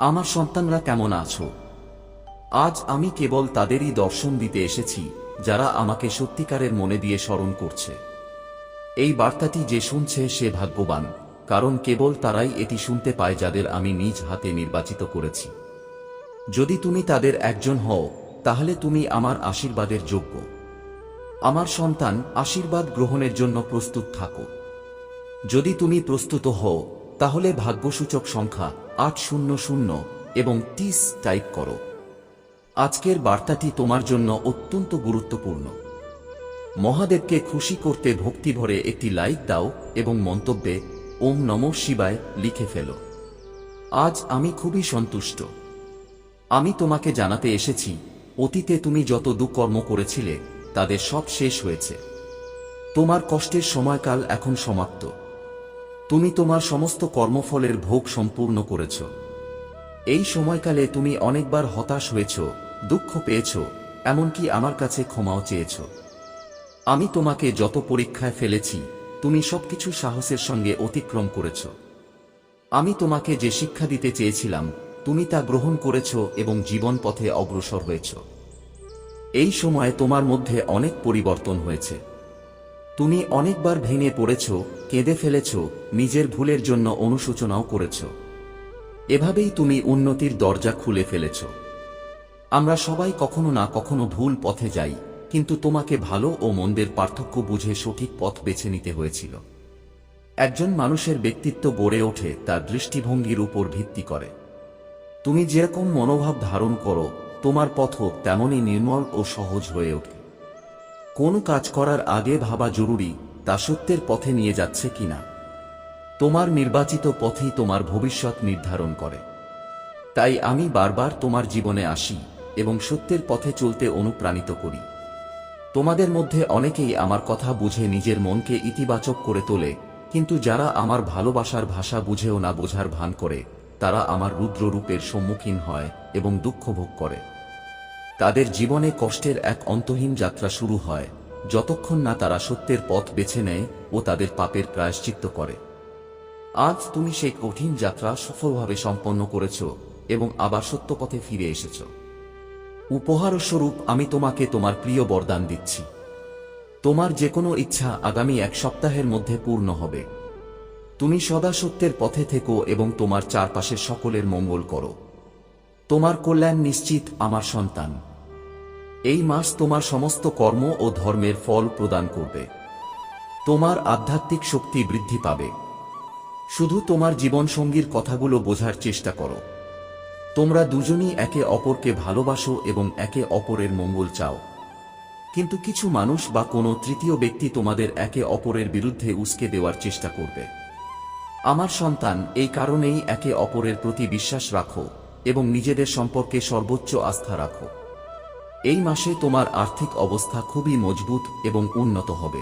আমার সন্তানরা কেমন আছো? আজ আমি কেবল তাদেরই দর্শন দিতে এসেছি যারা আমাকে সত্যিকারের মনে দিয়ে স্মরণ করছে। এই বার্তাটি যে শুনছে সে ভাগ্যবান, কারণ কেবল তারাই এটি শুনতে পায় যাদের আমি নিজ হাতে নির্বাচিত করেছি। যদি তুমি তাদের একজন হও, তাহলে তুমি আমার আশীর্বাদের যোগ্য। আমার সন্তান, আশীর্বাদ গ্রহণের জন্য প্রস্তুত থাকো। যদি তুমি প্রস্তুত হও, তাহলে ভাগ্যসূচক সংখ্যা 800 এবং 30 টাইপ করো। আজকের বার্তাটি তোমার জন্য অত্যন্ত গুরুত্বপূর্ণ। মহাদেবকে খুশি করতে ভক্তি ভরে একটি লাইক দাও এবং মন্তব্যে ওম নমঃ শিবায় লিখে ফেলো। আজ আমি খুবই সন্তুষ্ট। আমি তোমাকে জানাতে এসেছি, অতীতে তুমি যত দুষ্কর্ম করেছিলে তাদের সব শেষ হয়েছে। তোমার কষ্টের সময়কাল এখন সমাপ্ত। তুমি তোমার সমস্ত কর্মফলের ভোগ সম্পূর্ণ করেছ। এই সময়কালে তুমি অনেকবার হতাশ হয়েছ, দুঃখ পেয়েছ, এমনকি আমার কাছে ক্ষমাও চেয়েছ। আমি তোমাকে যত পরীক্ষায় ফেলেছি, তুমি সবকিছু সাহসের সঙ্গে অতিক্রম করেছ। আমি তোমাকে যে শিক্ষা দিতে চেয়েছিলাম, তুমি তা গ্রহণ করেছ এবং জীবন পথে অগ্রসর হয়েছ। এই সময়ে তোমার মধ্যে অনেক পরিবর্তন হয়েছে। তুমি অনেকবার ভেঙে পড়েছ, কেঁদে ফেলেছ, নিজের ভুলের জন্য অনুশোচনাও করেছ। এভাবেই তুমি উন্নতির দরজা খুলে ফেলেছ। আমরা সবাই কখনো না কখনো ভুল পথে যাই, কিন্তু তোমাকে ভালো ও মন্দের পার্থক্য বুঝে সঠিক পথ বেছে নিতে হয়েছিল। একজন মানুষের ব্যক্তিত্ব গড়ে ওঠে তার দৃষ্টিভঙ্গির উপর ভিত্তি করে। তুমি যেরকম মনোভাব ধারণ করো, তোমার পথও তেমনই নির্মল ও সহজ হয়ে ওঠে। কোন কাজ করার আগে ভাবা জরুরি, তা সত্যের পথে নিয়ে যাচ্ছে কিনা। তোমার নির্বাচিত পথই তোমার ভবিষ্যৎ নির্ধারণ করে। তাই আমি বারবার তোমার জীবনে আসি এবং সত্যের পথে চলতে অনুপ্রাণিত করি। তোমাদের মধ্যে অনেকেই আমার কথা বুঝে নিজের মনকে ইতিবাচক করে তোলে, কিন্তু যারা আমার ভালোবাসার ভাষা বুঝেও না বোঝার ভান করে, তারা আমার রুদ্র রূপের সম্মুখীন হয় এবং দুঃখ ভোগ করে। তাদের জীবনে কষ্টের এক অন্তহীন যাত্রা শুরু হয়, যতক্ষণ না তারা সত্যের পথ বেছে নেয় ও তাদের পাপের প্রায়শ্চিত্ত করে। আজ তুমি সেই কঠিন যাত্রা সফলভাবে সম্পন্ন করেছ এবং আবার সত্য পথে ফিরে এসেছ। উপহারস্বরূপ আমি তোমাকে তোমার প্রিয় বরদান দিচ্ছি। তোমার যে কোনো ইচ্ছা আগামী এক সপ্তাহের মধ্যে পূর্ণ হবে। তুমি সদা সত্যের পথে থেকো এবং তোমার চারপাশের সকলের মঙ্গল করো। তোমার কল্যাণ নিশ্চিত, আমার সন্তান। এই মাস তোমার সমস্ত কর্ম ও ধর্মের ফল প্রদান করবে। তোমার আধ্যাত্মিক শক্তি বৃদ্ধি পাবে। শুধু তোমার জীবনসঙ্গীর কথাগুলো বোঝার চেষ্টা করো। তোমরা দুজনই একে অপরকে ভালোবাসো এবং একে অপরের মঙ্গল চাও। কিন্তু কিছু মানুষ বা কোনো তৃতীয় ব্যক্তি তোমাদের একে অপরের বিরুদ্ধে উস্কে দেওয়ার চেষ্টা করবে। আমার সন্তান, এই কারণেই একে অপরের প্রতি বিশ্বাস রাখো এবং নিজেদের সম্পর্কে সর্বোচ্চ আস্থা রাখো। এই মাসে তোমার আর্থিক অবস্থা খুবই মজবুত এবং উন্নত হবে।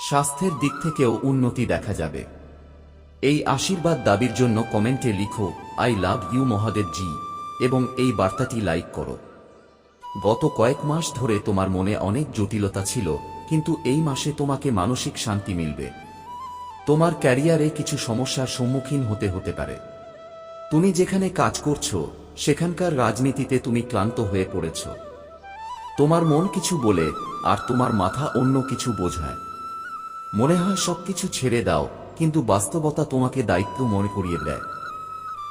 স্বাস্থ্যের দিক থেকেও উন্নতি দেখা যাবে। এই আশীর্বাদ দাবির জন্য কমেন্টে লিখো আই লাভ ইউ মহাদেব জি এবং এই বার্তাটি লাইক করো। গত কয়েক মাস ধরে তোমার মনে অনেক জটিলতা ছিল, কিন্তু এই মাসে তোমাকে মানসিক শান্তি মিলবে। তোমার ক্যারিয়ারে কিছু সমস্যার সম্মুখীন হতে পারে। তুমি যেখানে কাজ করছো সেখানকার রাজনীতিতে তুমি ক্লান্ত হয়ে পড়েছ। তোমার মন কিছু বলে আর তোমার মাথা অন্য কিছু বোঝায়। মনে হয় সবকিছু ছেড়ে দাও, কিন্তু বাস্তবতা তোমাকে দায়িত্ব মনে করিয়ে দেয়।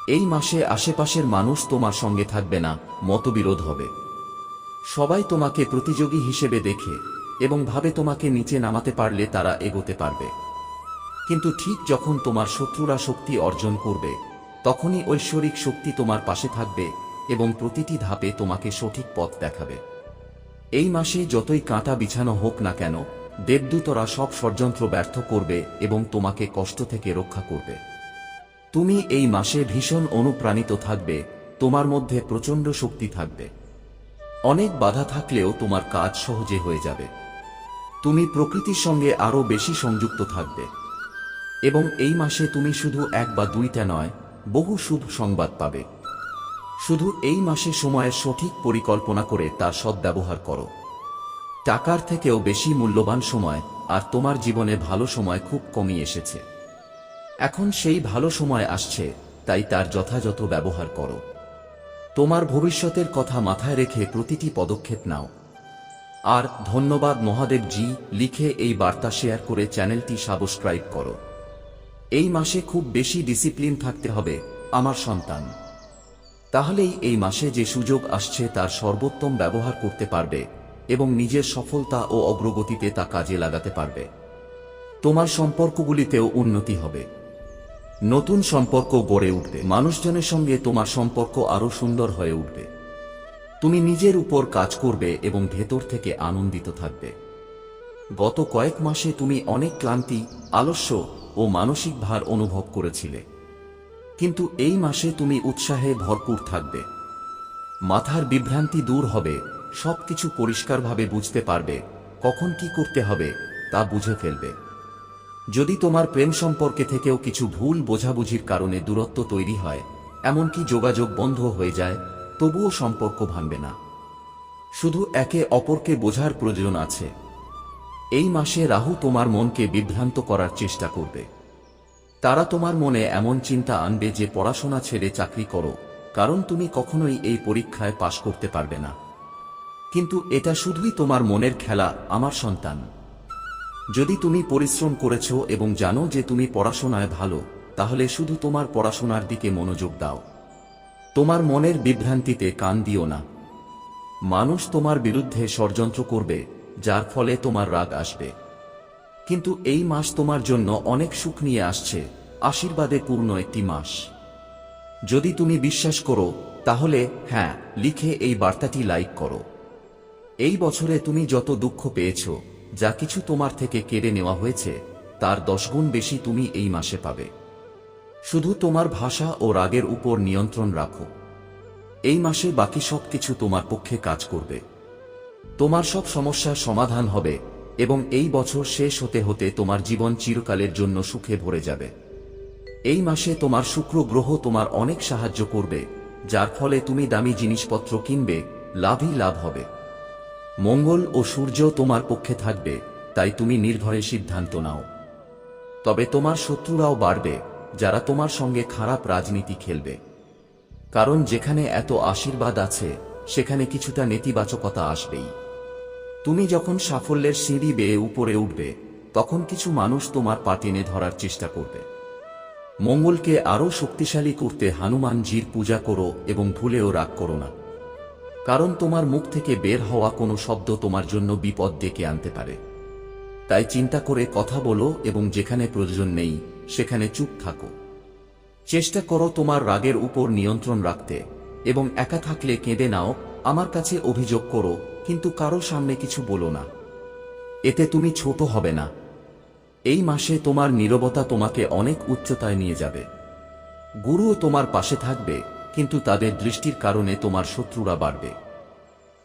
এই মাসে আশেপাশের মানুষ তোমার সঙ্গে থাকবে না, মতবিরোধ হবে। সবাই তোমাকে প্রতিযোগী হিসেবে দেখে এবং ভাবে তোমাকে নিচে নামাতে পারলে তারা এগোতে পারবে। কিন্তু ঠিক যখন তোমার শত্রুরা শক্তি অর্জন করবে, তখনই ঐশ্বরিক শক্তি তোমার পাশে থাকবে এবং প্রতিটি ধাপে তোমাকে সঠিক পথ দেখাবে। এই মাসে যতই কাঁটা বিছানো হোক না কেন, দেবদূতরা সব ষড়যন্ত্র ব্যর্থ করবে এবং তোমাকে কষ্ট থেকে রক্ষা করবে। তুমি এই মাসে ভীষণ অনুপ্রাণিত থাকবে, তোমার মধ্যে প্রচণ্ড শক্তি থাকবে। অনেক বাধা থাকলেও তোমার কাজ সহজে হয়ে যাবে। তুমি প্রকৃতির সঙ্গে আরো বেশি সংযুক্ত থাকবে এবং এই মাসে তুমি শুধু এক বা দুইটা নয়, বহু শুভ সংবাদ পাবে। শুধু এই মাসে সময়ের সঠিক পরিকল্পনা করে তার সদ্ব্যবহার করো। টাকার থেকেও বেশি মূল্যবান সময়, আর তোমার জীবনে ভালো সময় খুব কমই এসেছে। এখন সেই ভালো সময় আসছে, তাই তার যথাযথ ব্যবহার করো। তোমার ভবিষ্যতের কথা মাথায় রেখে প্রতিটি পদক্ষেপ নাও। আর ধন্যবাদ মহাদেব জি লিখে এই বার্তা শেয়ার করে চ্যানেলটি সাবস্ক্রাইব করো। এই মাসে খুব বেশি ডিসিপ্লিন থাকতে হবে আমার সন্তান। তাহলেই এই মাসে যে সুযোগ আসছে তার সর্বোত্তম ব্যবহার করতে পারবে এবং নিজের সফলতা ও অগ্রগতিতে তা কাজে লাগাতে পারবে। তোমার সম্পর্কগুলিতেও উন্নতি হবে, নতুন সম্পর্ক গড়ে উঠবে, মানুষজনের সঙ্গে তোমার সম্পর্ক আরও সুন্দর হয়ে উঠবে। তুমি নিজের উপর কাজ করবে এবং ভেতর থেকে আনন্দিত থাকবে। গত কয়েক মাসে তুমি অনেক ক্লান্তি, আলস্য ও মানসিক ভার অনুভব করেছিলে, কিন্তু এই মাসে তুমি উৎসাহে ভরপুর থাকবে। মাথার বিভ্রান্তি দূর হবে, সবকিছু পরিষ্কারভাবে বুঝতে পারবে, কখন কি করতে হবে তা বুঝে ফেলবে। যদি তোমার প্রেম সম্পর্কে থেকেও কিছু ভুল বোঝাবুঝির কারণে দূরত্ব তৈরি হয়, এমনকি যোগাযোগ বন্ধ হয়ে যায়, তবুও সম্পর্ক ভাঙবে না। শুধু একে অপরকে বোঝার প্রয়োজন আছে। এই মাসে রাহু তোমার মনকে বিভ্রান্ত করার চেষ্টা করবে। তারা তোমার মনে এমন চিন্তা আনবে যে পড়াশোনা ছেড়ে চাকরি করো, কারণ তুমি কখনোই এই পরীক্ষায় পাশ করতে পারবে না। কিন্তু এটা শুধুই তোমার মনের খেলা আমার সন্তান। যদি তুমি পরিশ্রম করেছ এবং জানো যে তুমি পড়াশোনায় ভালো, তাহলে শুধু তোমার পড়াশোনার দিকে মনোযোগ দাও। তোমার মনের বিভ্রান্তিতে কান দিও না। মানুষ তোমার বিরুদ্ধে ষড়যন্ত্র করবে, যার ফলে তোমার রাগ আসবে। কিন্তু এই মাস তোমার জন্য অনেক সুখ নিয়ে আসছে, আশীর্বাদে পূর্ণ একটি মাস। যদি তুমি বিশ্বাস করো তাহলে হ্যাঁ লিখে এই বার্তাটি লাইক করো। এই বছরে তুমি যত দুঃখ পেয়েছ, যা কিছু তোমার থেকে কেড়ে নেওয়া হয়েছে, তার 10 গুণ বেশি তুমি এই মাসে পাবে। শুধু তোমার ভাষা ও রাগের উপর নিয়ন্ত্রণ রাখো। এই মাসে বাকি সবকিছু তোমার পক্ষে কাজ করবে। তোমার সব সমস্যার সমাধান হবে এবং এই বছর শেষ হতে হতে তোমার জীবন চিরকালের জন্য সুখে ভরে যাবে। এই মাসে তোমার শুক্র গ্রহ তোমার অনেক সাহায্য করবে, যার ফলে তুমি দামি জিনিসপত্র কিনবে, লাভই লাভ হবে। মঙ্গল ও সূর্য তোমার পক্ষে থাকবে, তাই তুমি নির্ভয়ে সিদ্ধান্ত নাও। তবে তোমার শত্রুরাও বাড়বে, যারা তোমার সঙ্গে খারাপ রাজনীতি খেলবে। কারণ যেখানে এত আশীর্বাদ আছে, সেখানে কিছুটা নেতিবাচকতা আসবেই। তুমি যখন সাফল্যের সিঁড়ি বেয়ে উপরে উঠবে, তখন কিছু মানুষ তোমার পা টেনে ধরার চেষ্টা করবে। মঙ্গলকে আরও শক্তিশালী করতে হনুমানজির পূজা করো এবং ভুলেও রাগ করো না। কারণ তোমার মুখ থেকে বের হওয়া কোনো শব্দ তোমার জন্য বিপদ ডেকে আনতে পারে। তাই চিন্তা করে কথা বলো এবং যেখানে প্রয়োজন নেই সেখানে চুপ থাকো। চেষ্টা করো তোমার রাগের উপর নিয়ন্ত্রণ রাখতে এবং একা থাকলে কেঁদে নাও, আমার কাছে অভিযোগ করো, কিন্তু কারো সামনে কিছু বলো না। এতে তুমি ছোট হবে না। এই মাসে তোমার নীরবতা তোমাকে অনেক উচ্চতায় নিয়ে যাবে। গুরুও তোমার পাশে থাকবে, কিন্তু তাদের দৃষ্টির কারণে তোমার শত্রুরা বাড়বে।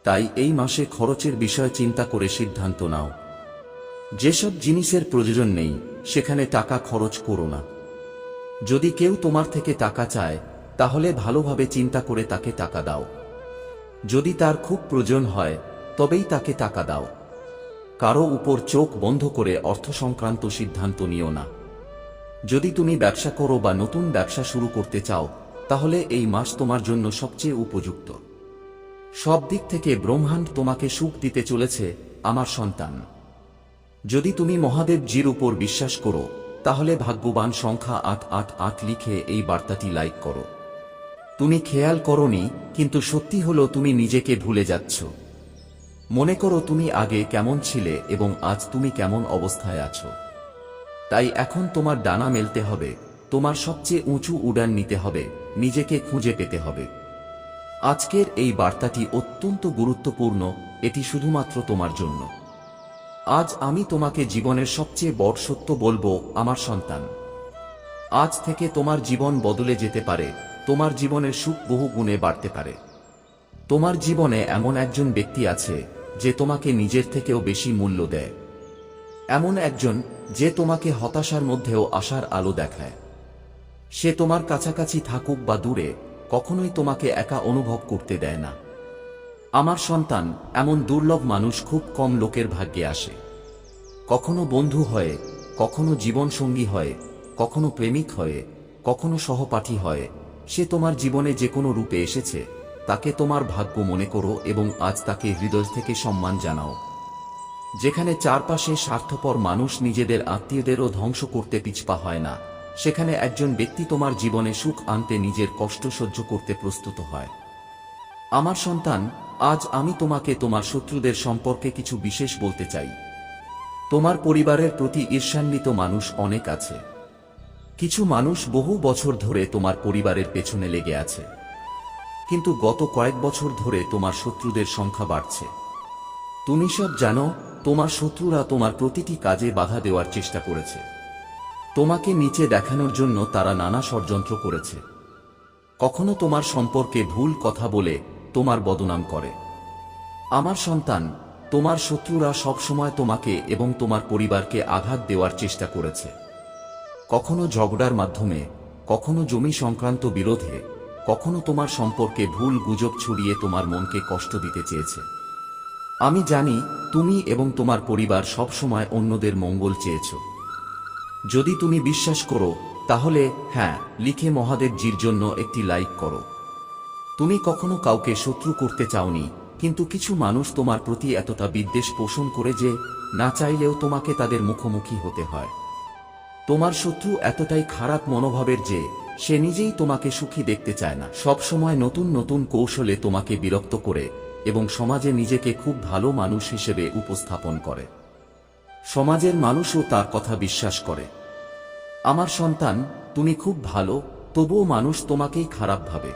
তাই এই মাসে খরচের বিষয় চিন্তা করে সিদ্ধান্ত নাও। যেসব জিনিসের প্রয়োজন নেই সেখানে টাকা খরচ করো না। যদি কেউ তোমার থেকে টাকা চায়, তাহলে ভালোভাবে চিন্তা করে তাকে টাকা দাও। যদি তার খুব প্রয়োজন হয় তবেই তাকে টাকা দাও। কারো উপর চোখ বন্ধ করে অর্থ সংক্রান্ত সিদ্ধান্ত নিও না। যদি তুমি ব্যবসা করো বা নতুন ব্যবসা শুরু করতে চাও, তাহলে এই মাস তোমার জন্য সবচেয়ে উপযুক্ত। সব দিক থেকে ব্রহ্মাণ্ড তোমাকে সুখ দিতে চলেছে আমার সন্তান। যদি তুমি মহাদেব জির উপর বিশ্বাস করো, তাহলে ভাগ্যবান সংখ্যা 888 লিখে এই বার্তাটি লাইক করো। তুমি খেয়াল করোনি, কিন্তু সত্যি হলো তুমি নিজেকে ভুলে যাচ্ছ। মনে করো তুমি আগে কেমন ছিলে এবং আজ তুমি কেমন অবস্থায় আছো। তাই এখন তোমার ডানা মেলতে হবে, তোমার সবচেয়ে উঁচু উড়ান নিতে হবে, নিজেকে খুঁজে পেতে হবে। আজকের এই বার্তাটি অত্যন্ত গুরুত্বপূর্ণ, এটি শুধুমাত্র তোমার জন্য। আজ আমি তোমাকে জীবনের সবচেয়ে বড় সত্য বলবো আমার সন্তান। আজ থেকে তোমার জীবন বদলে যেতে পারে, তোমার জীবনের সুখ বহু গুণে বাড়তে পারে। তোমার জীবনে এমন একজন ব্যক্তি আছে যে তোমাকে নিজের থেকেও বেশি মূল্য দেয়। এমন একজন যে তোমাকে হতাশার মধ্যেও আশার আলো দেখায়। সে তোমার কাছাকাছি থাকুক বা দূরে, কখনোই তোমাকে একা অনুভব করতে দেয় না। আমার সন্তান, এমন দুর্লভ মানুষ খুব কম লোকের ভাগ্যে আসে। কখনো বন্ধু হয়ে, কখনো জীবনসঙ্গী হয়ে, কখনো প্রেমিক হয়ে, কখনো সহপাঠী হয়, সে তোমার জীবনে যে কোনো রূপে এসেছে, তাকে তোমার ভাগ্য মনে করো এবং আজ তাকে হৃদয় থেকে সম্মান জানাও। যেখানে চারপাশে স্বার্থপর মানুষ নিজেদের আত্মীয়দেরও ধ্বংস করতে পিছপা হয় না, সেখানে একজন ব্যক্তি তোমার জীবনে সুখ আনতে নিজের কষ্ট সহ্য করতে প্রস্তুত হয়। আমার সন্তান, আজ আমি তোমাকে তোমার শত্রুদের সম্পর্কে কিছু বিশেষ বলতে চাই। তোমার পরিবারের প্রতি ঈর্ষান্বিত মানুষ অনেক আছে। কিছু মানুষ বহু বছর ধরে তোমার পরিবারের পেছনে লেগে আছে, কিন্তু গত কয়েক বছর ধরে তোমার শত্রুদের সংখ্যা বাড়ছে। তুমি সব জানো, তোমার শত্রুরা তোমার প্রতিটি কাজে বাধা দেওয়ার চেষ্টা করেছে। তোমাকে নিচে দেখানোর জন্য তারা নানা ষড়যন্ত্র করেছে। কখনো তোমার সম্পর্কে ভুল কথা বলে তোমার বদনাম করে। আমার সন্তান, তোমার শত্রুরা সবসময় তোমাকে এবং তোমার পরিবারকে আঘাত দেওয়ার চেষ্টা করেছে। কখনো ঝগড়ার মাধ্যমে, কখনো জমি সংক্রান্ত বিরোধে, কখনো তোমার সম্পর্কে ভুল গুজব ছড়িয়ে তোমার মনকে কষ্ট দিতে চেয়েছে। আমি জানি তুমি এবং তোমার পরিবার সবসময় অন্যদের মঙ্গল চেয়েছ। যদি তুমি বিশ্বাস করো, তাহলে হ্যাঁ লিখে মহাদেবজির জন্য একটি লাইক করো। তুমি কখনো কাউকে শত্রু করতে চাওনি, কিন্তু কিছু মানুষ তোমার প্রতি এতটা বিদ্বেষ পোষণ করে যে না চাইলেও তোমাকে তাদের মুখোমুখি হতে হয়। তোমার শত্রু এতটাই খারাপ মনোভাবের যে সে নিজেই তোমাকে সুখী দেখতে চায় না। সব সময় নতুন নতুন কৌশলে তোমাকে বিরক্ত করে এবং সমাজে নিজেকে খুব ভালো মানুষ হিসেবে উপস্থাপন করে। সমাজের মানুষও তার কথা বিশ্বাস করে। আমার সন্তান, তুমি খুব ভালো, তবুও মানুষ তোমাকেই খারাপ ভাবে।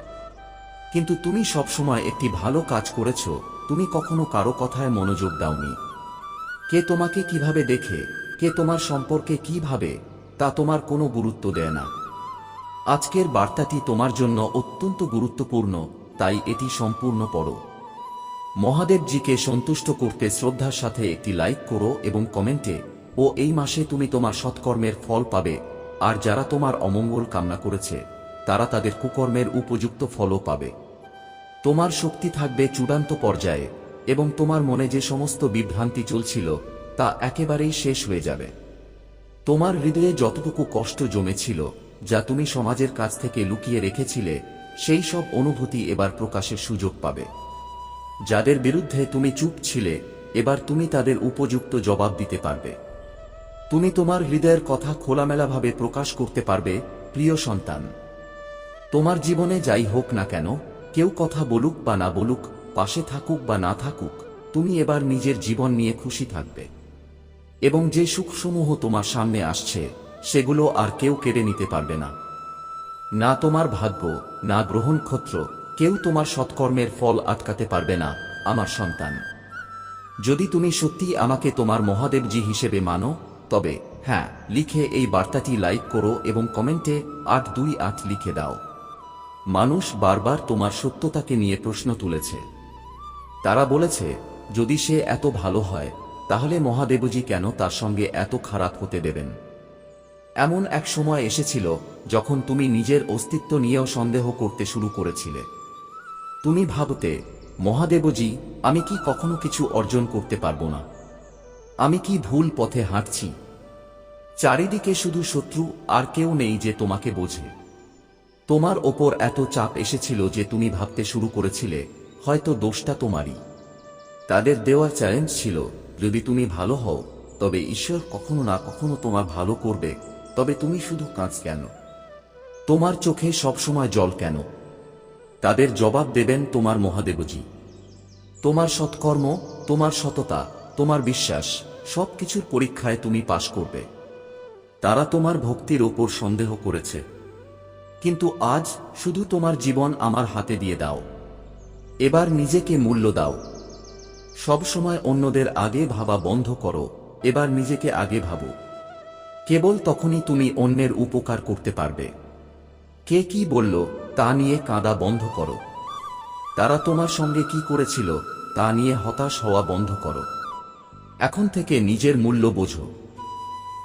কিন্তু তুমি সবসময় একটি ভালো কাজ করেছ, তুমি কখনো কারো কথায় মনোযোগ দাওনি। কে তোমাকে কিভাবে দেখে, কে তোমার সম্পর্কে কি ভাবে, তা তোমার কোনো গুরুত্ব দেয় না। আজকের বার্তাটি তোমার জন্য অত্যন্ত গুরুত্বপূর্ণ, তাই এটি সম্পূর্ণ পড়ো। মহাদেবজিকে সন্তুষ্ট করতে শ্রদ্ধার সাথে একটি লাইক করো এবং কমেন্টে ও এই মাসে তুমি তোমার সৎকর্মের ফল পাবে, আর যারা তোমার অমঙ্গল কামনা করেছে তারা তাদের কুকর্মের উপযুক্ত ফলও পাবে। তোমার শক্তি থাকবে চূড়ান্ত পর্যায়ে এবং তোমার মনে যে সমস্ত বিভ্রান্তি চলছিল তা একেবারেই শেষ হয়ে যাবে। তোমার হৃদয়ে যতটুকু কষ্ট জমেছিল, যা তুমি সমাজের কাছ থেকে লুকিয়ে রেখেছিলে, সেই সব অনুভূতি এবার প্রকাশের সুযোগ পাবে। যাদের বিরুদ্ধে তুমি চুপ ছিলে, এবার তুমি তাদের উপযুক্ত জবাব দিতে পারবে। তুমি তোমার হৃদয়ের কথা খোলামেলাভাবে প্রকাশ করতে পারবে। প্রিয় সন্তান, তোমার জীবনে যাই হোক না কেন, কেউ কথা বলুক বা না বলুক, পাশে থাকুক বা না থাকুক, তুমি এবার নিজের জীবন নিয়ে খুশি থাকবে এবং যে সুখসমূহ তোমার সামনে আসছে সেগুলো আর কেউ কেড়ে নিতে পারবে না। না তোমার ভাগ্য, না গ্রহ নক্ষত্র, কেউ তোমার সৎকর্মের ফল আটকাতে পারবে না। আমার সন্তান, যদি তুমি সত্যি আমাকে তোমার মহাদেবজি হিসেবে মানো, তবে হ্যাঁ লিখে এই বার্তাটি লাইক করো এবং কমেন্টে 828 লিখে দাও। মানুষ বারবার তোমার সত্যতাকে নিয়ে প্রশ্ন তুলেছে। তারা বলেছে, যদি সে এত ভালো হয়, তাহলে মহাদেবজি কেন তার সঙ্গে এত খারাপ হতে দেবেন? এমন এক সময় এসেছিল যখন তুমি নিজের অস্তিত্ব নিয়েও সন্দেহ করতে শুরু করেছিলে। তুমি ভাবতে, মহাদেবজি, আমি কি কখনো কিছু অর্জন করতে পারবো না? আমি কি ভুল পথে হাঁটছি? চারিদিকে শুধু শত্রু, আর কেউ নেই যে তোমাকে বোঝে। তোমার ওপর এত চাপ এসেছিল যে তুমি ভাবতে শুরু করেছিলে হয়তো দোষটা তোমারই। তাদের দেওয়া চ্যালেঞ্জ ছিল, যদি তুমি ভালো হও তবে ঈশ্বর কখনো না কখনো তোমার ভালো করবে। তবে তুমি শুধু কাঁচ কেন? তোমার চোখে সবসময় জল কেন? তাদের জবাব দেবেন তোমার মহাদেবজি। তোমার সৎকর্ম, তোমার সততা, তোমার বিশ্বাস, সবকিছুর পরীক্ষায় তুমি পাশ করবে। তারা তোমার ভক্তির ওপর সন্দেহ করেছে, কিন্তু আজ শুধু তোমার জীবন আমার হাতে দিয়ে দাও। এবার নিজেকে মূল্য দাও। সব সময় অন্যদের আগে ভাবা বন্ধ করো, এবার নিজেকে আগে ভাবো। কেবল তখনই তুমি অন্যের উপকার করতে পারবে। কে কি বলল তা নিয়ে কাঁদা বন্ধ করো। তারা তোমার সঙ্গে কি করেছিল তা নিয়ে হতাশ হওয়া বন্ধ করো। এখন থেকে নিজের মূল্য বোঝো।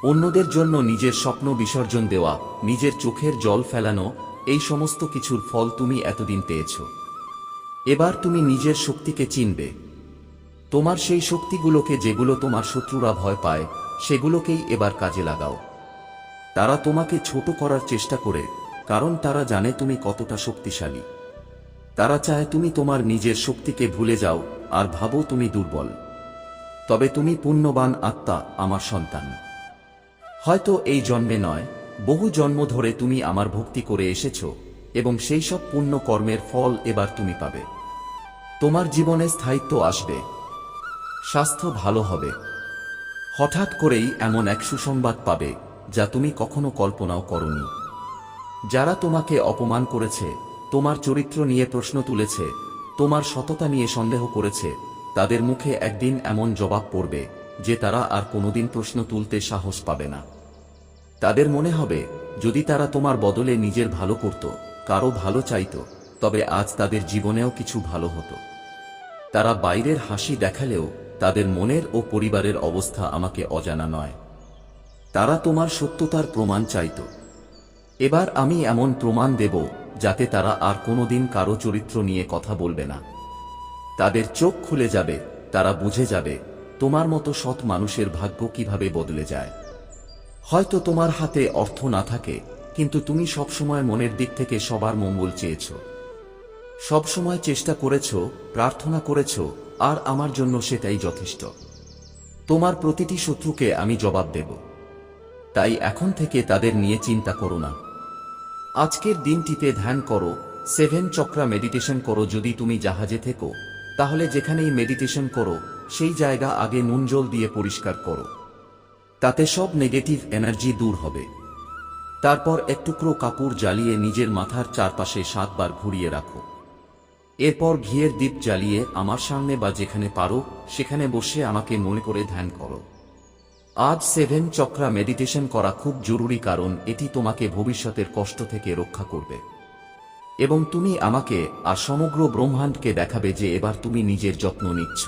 অন্যদের জন্য নিজের স্বপ্ন বিসর্জন দেওয়া, নিজের চোখের জল ফেলানো, এই সমস্ত কিছুর ফল তুমি এতদিন পেয়েছ। এবার তুমি নিজের শক্তিকে চিনবে। তোমার সেই শক্তিগুলোকে যেগুলো তোমার শত্রুরা ভয় পায়, সেগুলোকেই এবার কাজে লাগাও। তারা তোমাকে ছোট করার চেষ্টা করে, কারণ তারা জানে তুমি কতটা শক্তিশালী। তারা চায় তুমি তোমার নিজের শক্তিকে ভুলে যাও আর ভাবো তুমি দুর্বল। তবে তুমি পুণ্যবান আত্মা, আমার সন্তান। হয়তো এই জন্মে নয়, বহু জন্ম ধরে তুমি আমার ভক্তি করে এসেছো এবং সেই সব পুণ্য কর্মের ফল এবার তুমি পাবে। তোমার জীবনে স্থায়িত্ব আসবে, স্বাস্থ্য ভালো হবে। হঠাৎ করেই এমন এক সুসংবাদ পাবে যা তুমি কখনো কল্পনাও করনি। যারা তোমাকে অপমান করেছে, তোমার চরিত্র নিয়ে প্রশ্ন তুলেছে, তোমার সততা নিয়ে সন্দেহ করেছে, তাদের মুখে একদিন এমন জবাব পড়বে যে তারা আর কোনোদিন প্রশ্ন তুলতে সাহস পাবে না। তাদের মনে হবে যদি তারা তোমার বদলে নিজের ভালো করত, কারো ভালো চাইত, তবে আজ তাদের জীবনেও কিছু ভালো হতো। তারা বাইরের হাসি দেখালেও তাদের মনের ও পরিবারের অবস্থা আমাকে অজানা নয়। তারা তোমার সত্যতার প্রমাণ চাইত। এবার আমি এমন প্রমাণ দেব যাতে তারা আর কোনোদিন কারো চরিত্র নিয়ে কথা বলবে না। তাদের চোখ খুলে যাবে, তারা বুঝে যাবে তোমার মতো সৎ মানুষের ভাগ্য কিভাবে বদলে যায়। হয়তো তোমার হাতে অর্থ না থাকে, কিন্তু তুমি সবসময় মনের দিক থেকে সবার মঙ্গল চেয়েছ। সবসময় চেষ্টা করেছ, প্রার্থনা করেছ, আর আমার জন্য সেটাই যথেষ্ট। তোমার প্রতিটি শত্রুকে আমি জবাব দেব। তাই এখন থেকে তাদের নিয়ে চিন্তা করো না। আজকের দিনটিতে ধ্যান করো, 7 চক্রা মেডিটেশন করো। যদি তুমি জাহাজে থেকো, তাহলে যেখানেই মেডিটেশন করো সেই জায়গা আগে নুন জল দিয়ে পরিষ্কার করো। তাতে সব নেগেটিভ এনার্জি দূর হবে। তারপর এক টুকরো কাপড় জ্বালিয়ে নিজের মাথার চারপাশে 7 বার ঘুরিয়ে রাখো। এরপর ঘিয়ের দীপ জ্বালিয়ে আমার সামনে বা যেখানে পারো সেখানে বসে আমাকে মনে করে ধ্যান করো। আজ 7 চক্রা মেডিটেশন করা খুব জরুরি, কারণ এটি তোমাকে ভবিষ্যতের কষ্ট থেকে রক্ষা করবে এবং তুমি আমাকে আর সমগ্র ব্রহ্মাণ্ডকে দেখাবে যে এবার তুমি নিজের যত্ন নিচ্ছ।